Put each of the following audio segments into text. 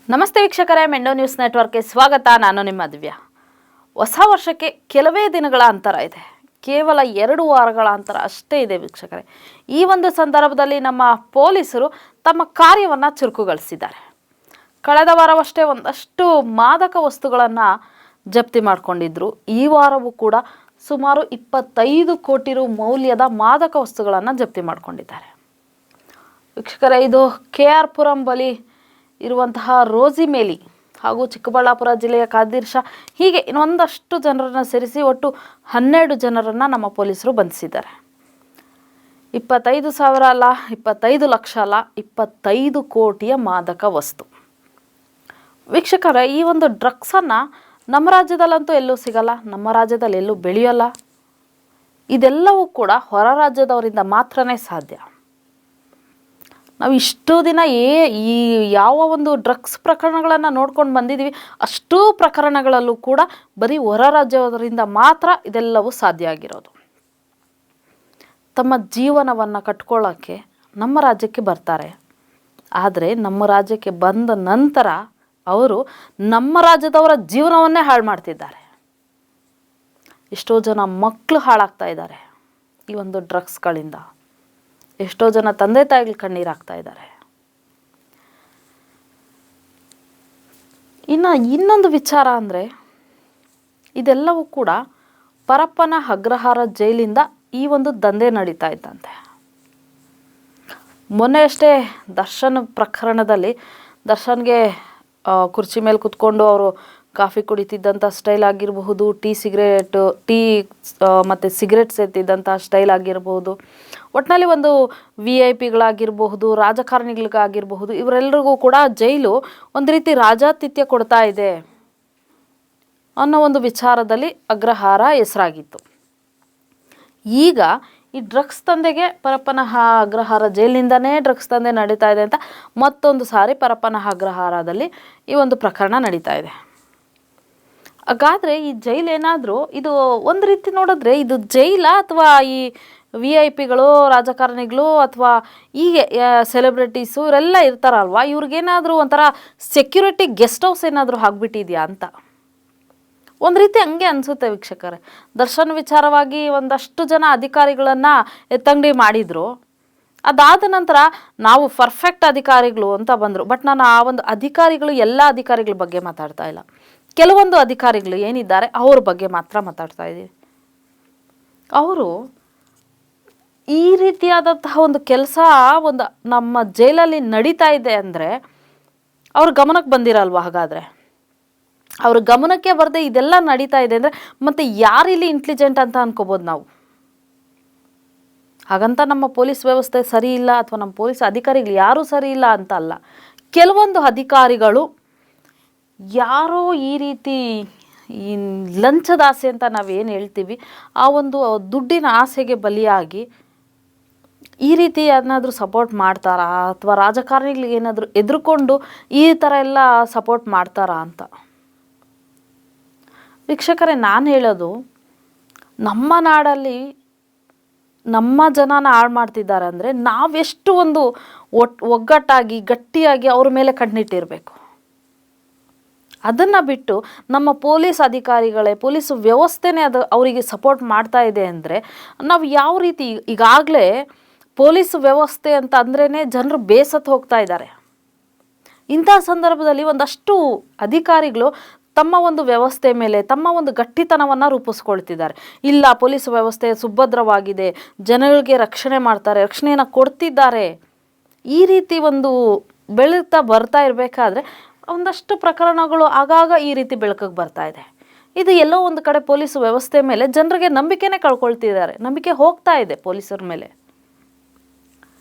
ನಮಸ್ತೆ ವೀಕ್ಷಕರೇ, ಮೆಂಡೋ ನ್ಯೂಸ್ ನೆಟ್ವರ್ಕ್ಗೆ ಸ್ವಾಗತ. ನಾನು ನಿಮ್ಮ ದಿವ್ಯಾ. ಹೊಸ ವರ್ಷಕ್ಕೆ ಕೆಲವೇ ದಿನಗಳ ಅಂತರ ಇದೆ, ಕೇವಲ 2 ವಾರಗಳ ಅಂತರ ಅಷ್ಟೇ ಇದೆ ವೀಕ್ಷಕರೇ. ಈ ಒಂದು ಸಂದರ್ಭದಲ್ಲಿ ನಮ್ಮ ಪೊಲೀಸರು ತಮ್ಮ ಕಾರ್ಯವನ್ನು ಚುರುಕುಗೊಳಿಸಿದ್ದಾರೆ. ಕಳೆದ ವಾರವಷ್ಟೇ ಒಂದಷ್ಟು ಮಾದಕ ವಸ್ತುಗಳನ್ನು ಜಪ್ತಿ ಮಾಡಿಕೊಂಡಿದ್ರು. ಈ ವಾರವೂ ಕೂಡ ಸುಮಾರು 25 ಕೋಟಿ ರು ಮೌಲ್ಯದ ಮಾದಕ ವಸ್ತುಗಳನ್ನು ಜಪ್ತಿ ಮಾಡಿಕೊಂಡಿದ್ದಾರೆ ವೀಕ್ಷಕರೇ. ಇದು KR ಪುರಂ ಬಳಿ ಇರುವಂತಹ ರೋಜಿಮೇಲಿ ಹಾಗೂ ಚಿಕ್ಕಬಳ್ಳಾಪುರ ಜಿಲ್ಲೆಯ ಕಾದಿರ್ ಶಾ, ಹೀಗೆ ಇನ್ನೊಂದಷ್ಟು ಜನರನ್ನು ಸೇರಿಸಿ ಒಟ್ಟು 12 ಜನರನ್ನು ನಮ್ಮ ಪೊಲೀಸರು ಬಂಧಿಸಿದ್ದಾರೆ. 25,000 ಅಲ್ಲ, 25 ಲಕ್ಷ ಅಲ್ಲ, 25 ಕೋಟಿಯ ಮಾದಕ ವಸ್ತು ವೀಕ್ಷಕರೇ. ಈ ಒಂದು ಡ್ರಗ್ಸನ್ನು ನಮ್ಮ ರಾಜ್ಯದಲ್ಲಂತೂ ಎಲ್ಲೂ ಸಿಗಲ್ಲ, ನಮ್ಮ ರಾಜ್ಯದಲ್ಲಿ ಎಲ್ಲೂ ಬೆಳೆಯೋಲ್ಲ. ಇದೆಲ್ಲವೂ ಕೂಡ ಹೊರ ರಾಜ್ಯದವರಿಂದ ಮಾತ್ರನೇ ಸಾಧ್ಯ. ನಾವು ಇಷ್ಟು ದಿನ ಈ ಯಾವ ಒಂದು ಡ್ರಗ್ಸ್ ಪ್ರಕರಣಗಳನ್ನು ನೋಡ್ಕೊಂಡು ಬಂದಿದ್ದೀವಿ, ಅಷ್ಟೂ ಪ್ರಕರಣಗಳಲ್ಲೂ ಕೂಡ ಬರೀ ಹೊರ ರಾಜ್ಯದವರಿಂದ ಮಾತ್ರ ಇದೆಲ್ಲವೂ ಸಾಧ್ಯ ಆಗಿರೋದು. ತಮ್ಮ ಜೀವನವನ್ನು ಕಟ್ಕೊಳ್ಳೋಕ್ಕೆ ನಮ್ಮ ರಾಜ್ಯಕ್ಕೆ ಬರ್ತಾರೆ. ಆದರೆ ನಮ್ಮ ರಾಜ್ಯಕ್ಕೆ ಬಂದ ನಂತರ ಅವರು ನಮ್ಮ ರಾಜ್ಯದವರ ಜೀವನವನ್ನೇ ಹಾಳು ಮಾಡ್ತಿದ್ದಾರೆ. ಎಷ್ಟೋ ಜನ ಮಕ್ಕಳು ಹಾಳಾಗ್ತಾ ಇದ್ದಾರೆ ಈ ಒಂದು ಡ್ರಗ್ಸ್ಗಳಿಂದ. ಎಷ್ಟೋ ಜನ ತಂದೆ ತಾಯಿಗಳು ಕಣ್ಣೀರು ಹಾಕ್ತಾ ಇದ್ದಾರೆ. ಇನ್ನೊಂದು ವಿಚಾರ ಅಂದರೆ, ಇದೆಲ್ಲವೂ ಕೂಡ ಪರಪ್ಪನ ಅಗ್ರಹಾರ ಜೈಲಿಂದ ಈ ಒಂದು ದಂಧೆ ನಡೀತಾ ಇತ್ತಂತೆ. ಮೊನ್ನೆ ಅಷ್ಟೇ ದರ್ಶನ್ ಪ್ರಕರಣದಲ್ಲಿ ದರ್ಶನ್ಗೆ ಕುರ್ಚಿ ಮೇಲೆ ಕುತ್ಕೊಂಡು ಅವರು ಕಾಫಿ ಕುಡಿತಿದ್ದಂಥ ಸ್ಟೈಲ್ ಆಗಿರಬಹುದು, ಟೀ ಮತ್ತು ಸಿಗರೆಟ್ ಸೇರ್ತಿದ್ದಂಥ ಸ್ಟೈಲ್ ಆಗಿರಬಹುದು, ಒಟ್ಟಿನಲ್ಲಿ ಒಂದು VIP ಗಳಾಗಿರಬಹುದು, ರಾಜಕಾರಣಿಗಳಿಗಾಗಿರಬಹುದು, ಇವರೆಲ್ಲರಿಗೂ ಕೂಡ ಜೈಲು ಒಂದು ರೀತಿ ರಾಜಾತಿಥ್ಯ ಕೊಡ್ತಾ ಇದೆ ಅನ್ನೋ ಒಂದು ವಿಚಾರದಲ್ಲಿ ಅಗ್ರಹಾರ ಹೆಸರಾಗಿತ್ತು. ಈಗ ಈ ಡ್ರಗ್ಸ್ ದಂಧೆಗೆ ಪರಪ್ಪನ ಅಗ್ರಹಾರ ಜೈಲಿನಿಂದನೇ ಡ್ರಗ್ಸ್ ದಂಧೆ ನಡೀತಾ ಇದೆ ಅಂತ ಮತ್ತೊಂದು ಸಾರಿ ಪರಪ್ಪನ ಅಗ್ರಹಾರದಲ್ಲಿ ಈ ಒಂದು ಪ್ರಕರಣ ನಡೀತಾ ಇದೆ. ಹಾಗಾದರೆ ಈ ಜೈಲು ಏನಾದರೂ ಇದು ಒಂದು ರೀತಿ ನೋಡಿದ್ರೆ ಇದು ಜೈಲ ಅಥವಾ ಈ VIP ಗಳು, ರಾಜಕಾರಣಿಗಳು ಅಥವಾ ಹೀಗೆ ಸೆಲೆಬ್ರಿಟೀಸು ಇವರೆಲ್ಲ ಇರ್ತಾರಲ್ವ, ಇವ್ರಿಗೇನಾದರೂ ಒಂಥರ ಸೆಕ್ಯೂರಿಟಿ ಗೆಸ್ಟ್ ಹೌಸ್ ಏನಾದರೂ ಆಗಿಬಿಟ್ಟಿದೆಯಾ ಅಂತ ಒಂದು ರೀತಿ ಹಂಗೆ ಅನಿಸುತ್ತೆ ವೀಕ್ಷಕರೇ. ದರ್ಶನ್ ವಿಚಾರವಾಗಿ ಒಂದಷ್ಟು ಜನ ಅಧಿಕಾರಿಗಳನ್ನು ಎತ್ತಂಗಡಿ ಮಾಡಿದರು. ಅದಾದ ನಂತರ ನಾವು ಪರ್ಫೆಕ್ಟ್ ಅಧಿಕಾರಿಗಳು ಅಂತ ಬಂದರು. ಬಟ್ ನಾನು ಆ ಒಂದು ಅಧಿಕಾರಿಗಳು, ಎಲ್ಲ ಅಧಿಕಾರಿಗಳ ಬಗ್ಗೆ ಮಾತಾಡ್ತಾ ಇಲ್ಲ, ಕೆಲವೊಂದು ಅಧಿಕಾರಿಗಳು ಏನಿದ್ದಾರೆ ಅವ್ರ ಬಗ್ಗೆ ಮಾತ್ರ ಮಾತಾಡ್ತಾ ಇದ್ದೀವಿ. ಅವರು ಈ ರೀತಿಯಾದಂತಹ ಒಂದು ಕೆಲಸ ಒಂದು ನಮ್ಮ ಜೈಲಲ್ಲಿ ನಡೀತಾ ಇದೆ ಅಂದರೆ ಅವ್ರ ಗಮನಕ್ಕೆ ಬಂದಿರಲ್ವ? ಹಾಗಾದರೆ ಅವ್ರ ಗಮನಕ್ಕೆ ಬರದೆ ಇದೆಲ್ಲ ನಡೀತಾ ಇದೆ ಅಂದರೆ ಮತ್ತೆ ಯಾರಿಲ್ಲಿ ಇಂಟೆಲಿಜೆಂಟ್ ಅಂತ ಅನ್ಕೋಬೋದು ನಾವು. ಹಾಗಂತ ನಮ್ಮ ಪೊಲೀಸ್ ವ್ಯವಸ್ಥೆ ಸರಿ ಇಲ್ಲ ಅಥವಾ ನಮ್ಮ ಪೊಲೀಸ್ ಅಧಿಕಾರಿಗಳು ಯಾರೂ ಸರಿ ಇಲ್ಲ ಅಂತ ಅಲ್ಲ. ಕೆಲವೊಂದು ಅಧಿಕಾರಿಗಳು ಯಾರೋ ಈ ರೀತಿ ಈ ಲಂಚದ ಆಸೆ ಅಂತ ನಾವೇನು ಹೇಳ್ತೀವಿ, ಆ ಒಂದು ದುಡ್ಡಿನ ಆಸೆಗೆ ಬಲಿಯಾಗಿ ಈ ರೀತಿ ಏನಾದರೂ ಸಪೋರ್ಟ್ ಮಾಡ್ತಾರಾ ಅಥವಾ ರಾಜಕಾರಣಿಗಳಿಗೆ ಏನಾದರೂ ಎದುರುಕೊಂಡು ಈ ಥರ ಎಲ್ಲ ಸಪೋರ್ಟ್ ಮಾಡ್ತಾರಾ ಅಂತ. ವೀಕ್ಷಕರೇ, ನಾನು ಹೇಳೋದು, ನಮ್ಮ ನಾಡಲ್ಲಿ ನಮ್ಮ ಜನನ ಹಾಳು ಮಾಡ್ತಿದ್ದಾರೆ ಅಂದರೆ ನಾವೆಷ್ಟು ಒಂದು ಒಗ್ಗಟ್ಟಾಗಿ ಗಟ್ಟಿಯಾಗಿ ಅವ್ರ ಮೇಲೆ ಕಣ್ಣಿಟ್ಟಿರಬೇಕು. ಅದನ್ನು ಬಿಟ್ಟು ನಮ್ಮ ಪೊಲೀಸ್ ಅಧಿಕಾರಿಗಳೇ, ಪೊಲೀಸ್ ವ್ಯವಸ್ಥೆನೇ ಅದು ಅವರಿಗೆ ಸಪೋರ್ಟ್ ಮಾಡ್ತಾ ಇದೆ ಅಂದರೆ ನಾವು ಯಾವ ರೀತಿ, ಈಗಾಗಲೇ ಪೊಲೀಸ್ ವ್ಯವಸ್ಥೆ ಅಂತ ಅಂದ್ರೇ ಜನರು ಬೇಸತ್ತು ಹೋಗ್ತಾ ಇದ್ದಾರೆ. ಇಂಥ ಸಂದರ್ಭದಲ್ಲಿ ಒಂದಷ್ಟು ಅಧಿಕಾರಿಗಳು ತಮ್ಮ ಒಂದು ವ್ಯವಸ್ಥೆ ಮೇಲೆ ತಮ್ಮ ಒಂದು ಗಟ್ಟಿತನವನ್ನು ರೂಪಿಸ್ಕೊಳ್ತಿದ್ದಾರೆ. ಇಲ್ಲ, ಪೊಲೀಸ್ ವ್ಯವಸ್ಥೆ ಸುಭದ್ರವಾಗಿದೆ, ಜನಗಳಿಗೆ ರಕ್ಷಣೆ ಮಾಡ್ತಾರೆ, ರಕ್ಷಣೆಯನ್ನು ಕೊಡ್ತಿದ್ದಾರೆ. ಈ ರೀತಿ ಒಂದು ಬೆಳೀತಾ ಬರ್ತಾ ಇರಬೇಕಾದ್ರೆ ಒಂದಷ್ಟು ಪ್ರಕರಣಗಳು ಆಗಾಗ ಈ ರೀತಿ ಬೆಳಕಿಗೆ ಬರ್ತಾ ಇದೆ. ಇದು ಎಲ್ಲೋ ಒಂದು ಕಡೆ ಪೊಲೀಸ್ ವ್ಯವಸ್ಥೆ ಮೇಲೆ ಜನರಿಗೆ ನಂಬಿಕೆನೇ ಕಳ್ಕೊಳ್ತಿದ್ದಾರೆ, ನಂಬಿಕೆ ಹೋಗ್ತಾ ಇದೆ ಪೊಲೀಸರ ಮೇಲೆ.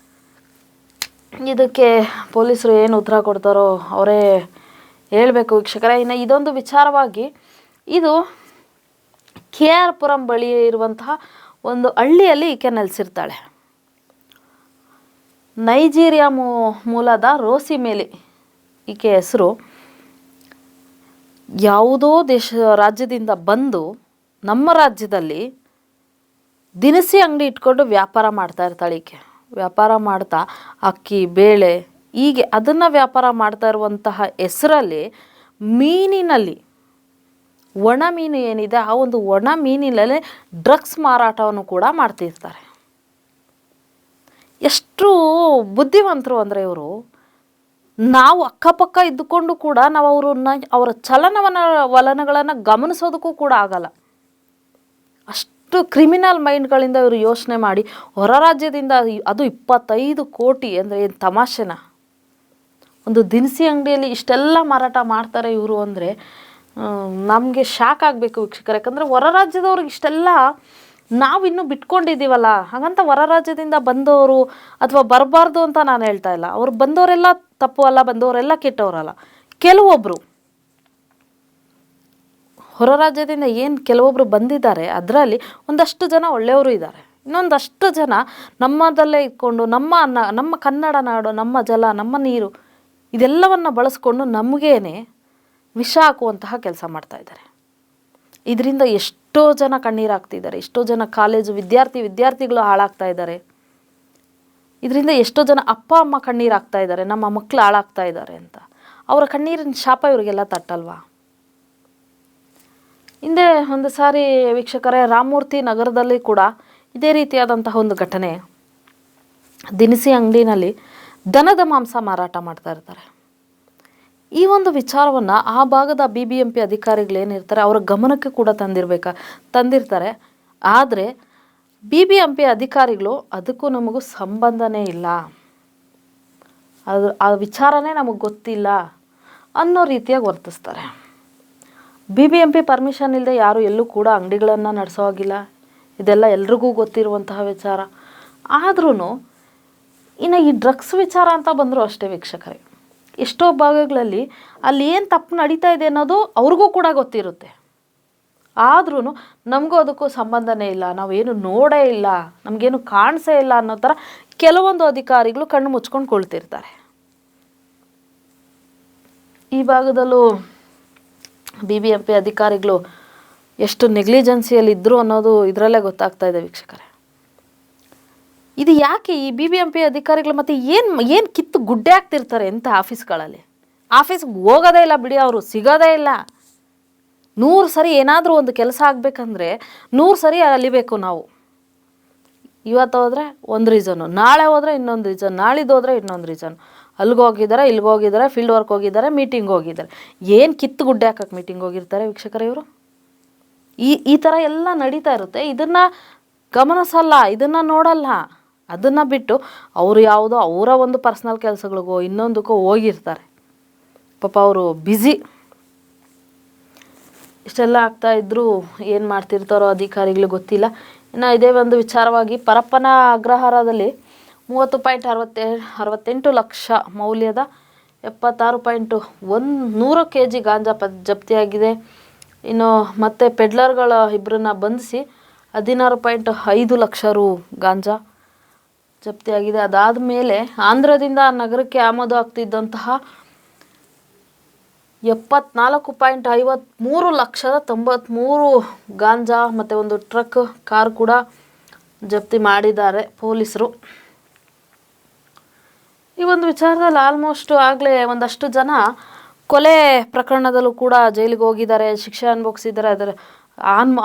ಇದಕ್ಕೆ ಪೊಲೀಸರು ಏನು ಉತ್ತರ ಕೊಡ್ತಾರೋ ಅವರೇ ಹೇಳಬೇಕು ವೀಕ್ಷಕರೇ. ಇನ್ನು ಇದೊಂದು ವಿಚಾರವಾಗಿ, ಇದು KR ಪುರಂ ಬಳಿ ಇರುವಂತಹ ಒಂದು ಹಳ್ಳಿಯಲ್ಲಿ ಈಕೆ ನೆಲೆಸಿರ್ತಾಳೆ. ನೈಜೀರಿಯಾ ಮೂಲದ ರೋಸಿಮೇಲಿ ಈಕೆ ಹೆಸರು. ಯಾವುದೋ ರಾಜ್ಯದಿಂದ ಬಂದು ನಮ್ಮ ರಾಜ್ಯದಲ್ಲಿ ದಿನಸಿ ಅಂಗಡಿ ಇಟ್ಕೊಂಡು ವ್ಯಾಪಾರ ಮಾಡ್ತಾ ಇರ್ತಾಳೆ ಈಕೆ. ವ್ಯಾಪಾರ ಮಾಡ್ತಾ ಅಕ್ಕಿ, ಬೇಳೆ ಹೀಗೆ ಅದನ್ನು ವ್ಯಾಪಾರ ಮಾಡ್ತಾ ಇರುವಂತಹ ಹೆಸರಲ್ಲಿ ಮೀನಿನಲ್ಲಿ ಒಣ ಮೀನು ಏನಿದೆ ಆ ಒಂದು ಒಣ ಮೀನಿನಲ್ಲೇ ಡ್ರಗ್ಸ್ ಮಾರಾಟವನ್ನು ಕೂಡ ಮಾಡ್ತಿರ್ತಾರೆ. ಎಷ್ಟು ಬುದ್ಧಿವಂತರು ಅಂದರೆ ಇವರು. ನಾವು ಅಕ್ಕಪಕ್ಕ ಇದ್ದುಕೊಂಡು ಕೂಡ ನಾವು ಅವರ ವಲನಗಳನ್ನು ಗಮನಿಸೋದಕ್ಕೂ ಕೂಡ ಆಗಲ್ಲ. ಅಷ್ಟು ಕ್ರಿಮಿನಲ್ ಮೈಂಡ್ಗಳಿಂದ ಇವರು ಯೋಚನೆ ಮಾಡಿ ಹೊರ ರಾಜ್ಯದಿಂದ, ಅದು 25 ಕೋಟಿ ಅಂದರೆ ಏನು ತಮಾಷೆನ? ಒಂದು ದಿನಸಿ ಅಂಗಡಿಯಲ್ಲಿ ಇಷ್ಟೆಲ್ಲ ಮಾರಾಟ ಮಾಡ್ತಾರೆ ಇವರು ಅಂದರೆ ನಮಗೆ ಶಾಕ್ ಆಗಬೇಕು ವೀಕ್ಷಕರು. ಯಾಕಂದರೆ ಹೊರ ರಾಜ್ಯದವ್ರಿಗೆ ಇಷ್ಟೆಲ್ಲ ನಾವಿನ್ನೂ ಬಿಟ್ಕೊಂಡಿದ್ದೀವಲ್ಲ. ಹಾಗಂತ ಹೊರ ರಾಜ್ಯದಿಂದ ಬಂದವರು ಅಥವಾ ಬರಬಾರ್ದು ಅಂತ ನಾನು ಹೇಳ್ತಾ ಇಲ್ಲ. ಅವ್ರು ಬಂದವರೆಲ್ಲ ತಪ್ಪು ಅಲ್ಲ, ಬಂದವರೆಲ್ಲ ಕೆಟ್ಟವರಲ್ಲ. ಕೆಲವೊಬ್ಬರು ಹೊರ ರಾಜ್ಯದಿಂದ ಏನು ಕೆಲವೊಬ್ಬರು ಬಂದಿದ್ದಾರೆ, ಅದರಲ್ಲಿ ಒಂದಷ್ಟು ಜನ ಒಳ್ಳೆಯವರು ಇದ್ದಾರೆ. ಇನ್ನೊಂದಷ್ಟು ಜನ ನಮ್ಮದಲ್ಲೇ ಇಟ್ಕೊಂಡು ನಮ್ಮ ಕನ್ನಡ ನಾಡು, ನಮ್ಮ ಜಲ, ನಮ್ಮ ನೀರು ಇದೆಲ್ಲವನ್ನು ಬಳಸ್ಕೊಂಡು ನಮಗೇನೆ ವಿಷ ಹಾಕುವಂತಹ ಕೆಲಸ ಮಾಡ್ತಾಯಿದ್ದಾರೆ. ಇದರಿಂದ ಎಷ್ಟೋ ಜನ ಕಣ್ಣೀರಾಗ್ತಿದ್ದಾರೆ, ಎಷ್ಟೋ ಜನ ಕಾಲೇಜು ವಿದ್ಯಾರ್ಥಿಗಳು ಹಾಳಾಗ್ತಾ ಇದ್ದಾರೆ. ಇದರಿಂದ ಎಷ್ಟೋ ಜನ ಅಪ್ಪ ಅಮ್ಮ ಕಣ್ಣೀರಾಗ್ತಾ ಇದ್ದಾರೆ, ನಮ್ಮ ಮಕ್ಕಳು ಹಾಳಾಗ್ತಾ ಇದ್ದಾರೆ ಅಂತ. ಅವರ ಕಣ್ಣೀರಿನ ಶಾಪ ಇವರಿಗೆಲ್ಲ ತಟ್ಟಲ್ವಾ? ಹಿಂದೆ ಒಂದು ಸಾರಿ ವೀಕ್ಷಕರೇ, ರಾಮಮೂರ್ತಿ ನಗರದಲ್ಲಿ ಕೂಡ ಇದೇ ರೀತಿಯಾದಂತಹ ಒಂದು ಘಟನೆ. ದಿನಸಿ ಅಂಗಡಿನಲ್ಲಿ ದನದ ಮಾಂಸ ಮಾರಾಟ ಮಾಡ್ತಾ ಇರ್ತಾರೆ. ಈ ಒಂದು ವಿಚಾರವನ್ನು ಆ ಭಾಗದ BBMP ಅಧಿಕಾರಿಗಳೇನಿರ್ತಾರೆ ಅವರ ಗಮನಕ್ಕೆ ಕೂಡ ತಂದಿರ್ತಾರೆ. ಆದರೆ BBMP ಅಧಿಕಾರಿಗಳು ಅದಕ್ಕೂ ನಮಗೂ ಸಂಬಂಧನೇ ಇಲ್ಲ, ಆ ವಿಚಾರನೇ ನಮಗೆ ಗೊತ್ತಿಲ್ಲ ಅನ್ನೋ ರೀತಿಯಾಗಿ ವರ್ತಿಸ್ತಾರೆ. BBMP ಪರ್ಮಿಷನ್ ಇಲ್ಲದೆ ಯಾರು ಎಲ್ಲೂ ಕೂಡ ಅಂಗಡಿಗಳನ್ನು ನಡೆಸೋ ಹಾಗಿಲ್ಲ. ಇದೆಲ್ಲ ಎಲ್ರಿಗೂ ಗೊತ್ತಿರುವಂತಹ ವಿಚಾರ. ಆದ್ರೂ ಇನ್ನು ಈ ಡ್ರಗ್ಸ್ ವಿಚಾರ ಅಂತ ಬಂದರೂ ಅಷ್ಟೇ ವೀಕ್ಷಕರೇ, ಎಷ್ಟೋ ಭಾಗಗಳಲ್ಲಿ ಅಲ್ಲಿ ಏನು ತಪ್ಪು ನಡೀತಾ ಇದೆ ಅನ್ನೋದು ಅವ್ರಿಗೂ ಕೂಡ ಗೊತ್ತಿರುತ್ತೆ. ಆದ್ರೂ ನಮಗೂ ಅದಕ್ಕೂ ಸಂಬಂಧನೇ ಇಲ್ಲ, ನಾವೇನು ನೋಡೇ ಇಲ್ಲ, ನಮಗೇನು ಕಾಣಿಸೇ ಇಲ್ಲ ಅನ್ನೋ ಥರ ಕೆಲವೊಂದು ಅಧಿಕಾರಿಗಳು ಕಣ್ಣು ಮುಚ್ಕೊಂಡು ಕೊಳ್ತಿರ್ತಾರೆ. ಈ ಭಾಗದಲ್ಲೂ BBMP ಅಧಿಕಾರಿಗಳು ಎಷ್ಟು ನೆಗ್ಲಿಜೆನ್ಸಿಯಲ್ಲಿದ್ದರು ಅನ್ನೋದು ಇದರಲ್ಲೇ ಗೊತ್ತಾಗ್ತಾ ಇದೆ ವೀಕ್ಷಕರೇ. ಇದು ಯಾಕೆ ಈ BBMP ಅಧಿಕಾರಿಗಳು ಮತ್ತು ಏನು ಕಿತ್ತು ಗುಡ್ಡೆ ಹಾಕ್ತಿರ್ತಾರೆ ಎಂಥ ಆಫೀಸ್ಗಳಲ್ಲಿ? ಆಫೀಸ್ಗೆ ಹೋಗೋದೇ ಇಲ್ಲ ಬಿಡಿ, ಅವರು ಸಿಗೋದೇ ಇಲ್ಲ. 100 ಸರಿ ಏನಾದರೂ ಒಂದು ಕೆಲಸ ಆಗಬೇಕಂದ್ರೆ 100 ಸರಿ ಅಲಿಬೇಕು ನಾವು. ಇವತ್ತು ಹೋದರೆ ಒಂದು ರೀಸನ್ನು, ನಾಳೆ ಹೋದರೆ ಇನ್ನೊಂದು ರೀಸನ್, ನಾಳಿದ್ದು ಹೋದರೆ ಇನ್ನೊಂದು ರೀಸನ್. ಅಲ್ಲಿಗೋಗಿದ್ದಾರೆ, ಇಲ್ಲಿಗೋಗಿದ್ದಾರೆ, ಫೀಲ್ಡ್ ವರ್ಕ್ ಹೋಗಿದ್ದಾರೆ, ಮೀಟಿಂಗ್ ಹೋಗಿದ್ದಾರೆ. ಏನು ಕಿತ್ತು ಗುಡ್ಡೆ ಹಾಕಕ್ಕೆ ಮೀಟಿಂಗ್ ಹೋಗಿರ್ತಾರೆ ವೀಕ್ಷಕರೇ ಇವರು? ಈ ಥರ ಎಲ್ಲ ನಡೀತಾ ಇರುತ್ತೆ. ಇದನ್ನು ಗಮನಿಸಲ್ಲ, ಇದನ್ನು ನೋಡಲ್ಲ. ಅದನ್ನು ಬಿಟ್ಟು ಅವರು ಯಾವುದೋ ಅವರ ಒಂದು ಪರ್ಸ್ನಲ್ ಕೆಲಸಗಳಿಗೋ ಇನ್ನೊಂದಕ್ಕೋ ಹೋಗಿರ್ತಾರೆ. ಪಾಪ ಅವರು ಬ್ಯುಸಿ. ಇಷ್ಟೆಲ್ಲ ಆಗ್ತಾಯಿದ್ರು ಏನು ಮಾಡ್ತಿರ್ತಾರೋ ಅಧಿಕಾರಿಗಳು ಗೊತ್ತಿಲ್ಲ. ಇನ್ನು ಇದೇ ಒಂದು ವಿಚಾರವಾಗಿ ಪರಪ್ಪನ ಅಗ್ರಹಾರದಲ್ಲಿ 30.68 ಲಕ್ಷ ಮೌಲ್ಯದ 76.100 kg ಗಾಂಜಾ ಜಪ್ತಿಯಾಗಿದೆ. ಇನ್ನು ಮತ್ತೆ ಪೆಡ್ಲರ್ಗಳ ಇಬ್ಬರನ್ನ ಬಂಧಿಸಿ 16.5 ಲಕ್ಷ ರು ಗಾಂಜಾ ಜಪ್ತಿಯಾಗಿದೆ. ಅದಾದ ಮೇಲೆ ಆಂಧ್ರದಿಂದ ನಗರಕ್ಕೆ ಆಮದು ಆಗ್ತಿದ್ದಂತಹ 74.53 ಗಾಂಜಾ ಮತ್ತು ಒಂದು ಟ್ರಕ್ ಕಾರ್ ಕೂಡ ಜಪ್ತಿ ಮಾಡಿದ್ದಾರೆ ಪೊಲೀಸರು. ಈ ಒಂದು ವಿಚಾರದಲ್ಲಿ ಆಲ್ಮೋಸ್ಟ್ ಆಗಲೇ ಒಂದಷ್ಟು ಜನ ಕೊಲೆ ಪ್ರಕರಣದಲ್ಲೂ ಕೂಡ ಜೈಲಿಗೆ ಹೋಗಿದ್ದಾರೆ, ಶಿಕ್ಷೆ ಅನುಭವಿಸಿದ್ದಾರೆ. ಅದರ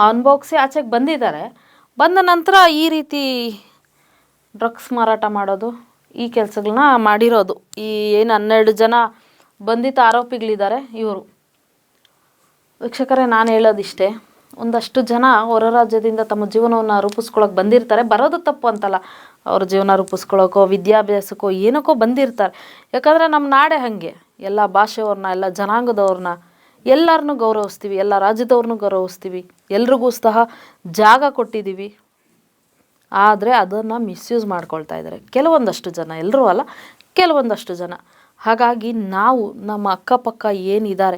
ಅನುಭವಿಸಿ ಆಚೆಗೆ ಬಂದಿದ್ದಾರೆ. ಬಂದ ನಂತರ ಈ ರೀತಿ ಡ್ರಗ್ಸ್ ಮಾರಾಟ ಮಾಡೋದು, ಈ ಕೆಲಸಗಳನ್ನ ಮಾಡಿರೋದು. ಈ ಏನು 12 ಜನ ಬಂಧಿತ ಆರೋಪಿಗಳಿದ್ದಾರೆ ಇವರು. ವೀಕ್ಷಕರೇ, ನಾನು ಹೇಳೋದಿಷ್ಟೇ, ಒಂದಷ್ಟು ಜನ ಹೊರ ರಾಜ್ಯದಿಂದ ತಮ್ಮ ಜೀವನವನ್ನು ರೂಪಿಸ್ಕೊಳ್ಳೋಕೆ ಬಂದಿರ್ತಾರೆ. ಬರೋದು ತಪ್ಪು ಅಂತಲ್ಲ, ಅವ್ರ ಜೀವನ ರೂಪಿಸ್ಕೊಳ್ಳೋಕೋ ವಿದ್ಯಾಭ್ಯಾಸಕ್ಕೋ ಏನಕ್ಕೋ ಬಂದಿರ್ತಾರೆ. ಯಾಕಂದರೆ ನಮ್ಮ ನಾಡೇ ಹಾಗೆ, ಎಲ್ಲ ಭಾಷೆಯವ್ರನ್ನ, ಎಲ್ಲ ಜನಾಂಗದವ್ರನ್ನ ಎಲ್ಲರನ್ನೂ ಗೌರವಿಸ್ತೀವಿ, ಎಲ್ಲ ರಾಜ್ಯದವ್ರನ್ನೂ ಗೌರವಿಸ್ತೀವಿ, ಎಲ್ರಿಗೂ ಸಹ ಜಾಗ ಕೊಟ್ಟಿದ್ದೀವಿ. ಆದರೆ ಅದನ್ನು ಮಿಸ್ಯೂಸ್ ಮಾಡ್ಕೊಳ್ತಾ ಇದ್ದಾರೆ ಕೆಲವೊಂದಷ್ಟು ಜನ, ಎಲ್ಲರೂ ಅಲ್ಲ, ಕೆಲವೊಂದಷ್ಟು ಜನ. ಹಾಗಾಗಿ ನಾವು ನಮ್ಮ ಅಕ್ಕಪಕ್ಕ ಏನಿದ್ದಾರೆ,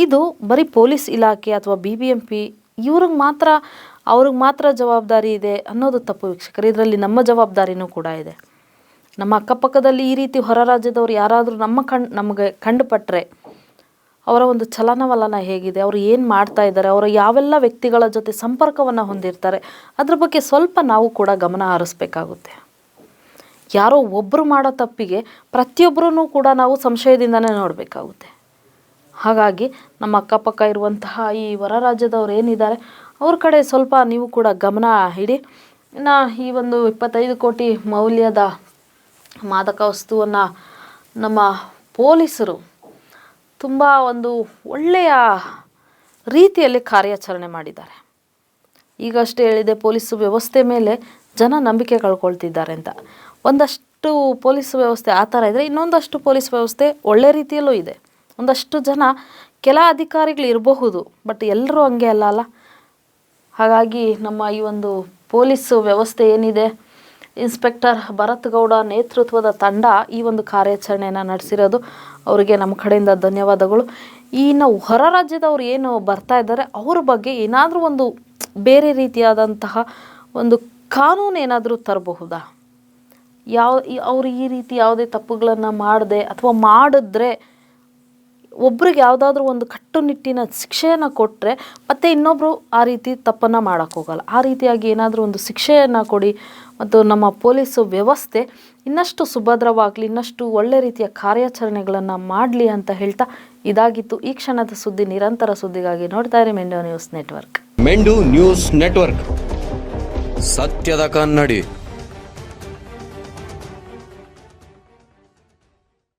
ಇದು ಬರೀ ಪೊಲೀಸ್ ಇಲಾಖೆ ಅಥವಾ BBMP ಅವ್ರಿಗೆ ಮಾತ್ರ ಜವಾಬ್ದಾರಿ ಇದೆ ಅನ್ನೋದು ತಪ್ಪು ವೀಕ್ಷಕರು. ಇದರಲ್ಲಿ ನಮ್ಮ ಜವಾಬ್ದಾರಿನೂ ಕೂಡ ಇದೆ. ನಮ್ಮ ಅಕ್ಕಪಕ್ಕದಲ್ಲಿ ಈ ರೀತಿ ಹೊರ ರಾಜ್ಯದವ್ರು ಯಾರಾದರೂ ನಮಗೆ ಕಂಡುಪಟ್ಟರೆ ಅವರ ಒಂದು ಚಲನವಲನ ಹೇಗಿದೆ, ಅವರು ಏನು ಮಾಡ್ತಾ ಇದ್ದಾರೆ, ಅವರು ಯಾವೆಲ್ಲ ವ್ಯಕ್ತಿಗಳ ಜೊತೆ ಸಂಪರ್ಕವನ್ನು ಹೊಂದಿರ್ತಾರೆ, ಅದ್ರ ಬಗ್ಗೆ ಸ್ವಲ್ಪ ನಾವು ಕೂಡ ಗಮನ ಹರಿಸ್ಬೇಕಾಗುತ್ತೆ. ಯಾರೋ ಒಬ್ಬರು ಮಾಡೋ ತಪ್ಪಿಗೆ ಪ್ರತಿಯೊಬ್ಬರೂ ಕೂಡ ನಾವು ಸಂಶಯದಿಂದನೇ ನೋಡಬೇಕಾಗುತ್ತೆ. ಹಾಗಾಗಿ ನಮ್ಮ ಅಕ್ಕಪಕ್ಕ ಇರುವಂತಹ ಈ ಹೊರ ರಾಜ್ಯದವ್ರು ಏನಿದ್ದಾರೆ ಅವ್ರ ಕಡೆ ಸ್ವಲ್ಪ ನೀವು ಕೂಡ ಗಮನ ಇಡಿ. ಇನ್ನು ಈ ಒಂದು 25 ಕೋಟಿ ಮೌಲ್ಯದ ಮಾದಕ ವಸ್ತುವನ್ನು ನಮ್ಮ ಪೊಲೀಸರು ತುಂಬ ಒಂದು ಒಳ್ಳೆಯ ರೀತಿಯಲ್ಲಿ ಕಾರ್ಯಾಚರಣೆ ಮಾಡಿದ್ದಾರೆ. ಈಗಷ್ಟೇ ಹೇಳಿದೆ, ಪೊಲೀಸ್ ವ್ಯವಸ್ಥೆ ಮೇಲೆ ಜನ ನಂಬಿಕೆ ಕಳ್ಕೊಳ್ತಿದ್ದಾರೆ ಅಂತ. ಒಂದಷ್ಟು ಪೊಲೀಸ್ ವ್ಯವಸ್ಥೆ ಆ ಥರ ಇದ್ದರೆ, ಇನ್ನೊಂದಷ್ಟು ಪೊಲೀಸ್ ವ್ಯವಸ್ಥೆ ಒಳ್ಳೆ ರೀತಿಯಲ್ಲೂ ಇದೆ. ಒಂದಷ್ಟು ಜನ ಕೆಲ ಅಧಿಕಾರಿಗಳು ಇರಬಹುದು, ಬಟ್ ಎಲ್ಲರೂ ಹಂಗೆ ಅಲ್ಲ. ಹಾಗಾಗಿ ನಮ್ಮ ಈ ಒಂದು ಪೊಲೀಸ್ ವ್ಯವಸ್ಥೆ ಏನಿದೆ, ಇನ್ಸ್ಪೆಕ್ಟರ್ ಭರತ್ ಗೌಡ ನೇತೃತ್ವದ ತಂಡ ಈ ಒಂದು ಕಾರ್ಯಾಚರಣೆಯನ್ನು ನಡೆಸಿರೋದು, ಅವರಿಗೆ ನಮ್ಮ ಕಡೆಯಿಂದ ಧನ್ಯವಾದಗಳು. ಇನ್ನು ಹೊರ ರಾಜ್ಯದವ್ರು ಏನು ಬರ್ತಾ ಇದ್ದಾರೆ ಅವ್ರ ಬಗ್ಗೆ ಏನಾದರೂ ಒಂದು ಬೇರೆ ರೀತಿಯಾದಂತಹ ಒಂದು ಕಾನೂನು ಏನಾದರೂ ತರಬಹುದಾ? ಅವರು ಈ ರೀತಿ ಯಾವುದೇ ತಪ್ಪುಗಳನ್ನು ಮಾಡದೆ ಅಥವಾ ಮಾಡಿದ್ರೆ ಒಬ್ರಿಗೆ ಯಾವುದಾದ್ರೂ ಒಂದು ಕಟ್ಟುನಿಟ್ಟಿನ ಶಿಕ್ಷೆಯನ್ನು ಕೊಟ್ಟರೆ ಮತ್ತೆ ಇನ್ನೊಬ್ಬರು ಆ ರೀತಿ ತಪ್ಪನ್ನು ಮಾಡೋಕ್ಕೋಗಲ್ಲ. ಆ ರೀತಿಯಾಗಿ ಏನಾದರೂ ಒಂದು ಶಿಕ್ಷೆಯನ್ನು ಕೊಡಿ ಮತ್ತು ನಮ್ಮ ಪೊಲೀಸು ವ್ಯವಸ್ಥೆ ಇನ್ನಷ್ಟು ಸುಭದ್ರವಾಗಲಿ, ಇನ್ನಷ್ಟು ಒಳ್ಳೆ ರೀತಿಯ ಕಾರ್ಯಾಚರಣೆಗಳನ್ನು ಮಾಡಲಿ ಅಂತ ಹೇಳ್ತಾ, ಇದಾಗಿತ್ತು ಈ ಕ್ಷಣದ ಸುದ್ದಿ. ನಿರಂತರ ಸುದ್ದಿಗಾಗಿ ನೋಡ್ತಾ ಇರಿ ಮೆಂಡು ನ್ಯೂಸ್ ನೆಟ್ವರ್ಕ್. ಮೆಂಡು ನ್ಯೂಸ್ ನೆಟ್ವರ್ಕ್, ಸತ್ಯದ ಕನ್ನಡಿ.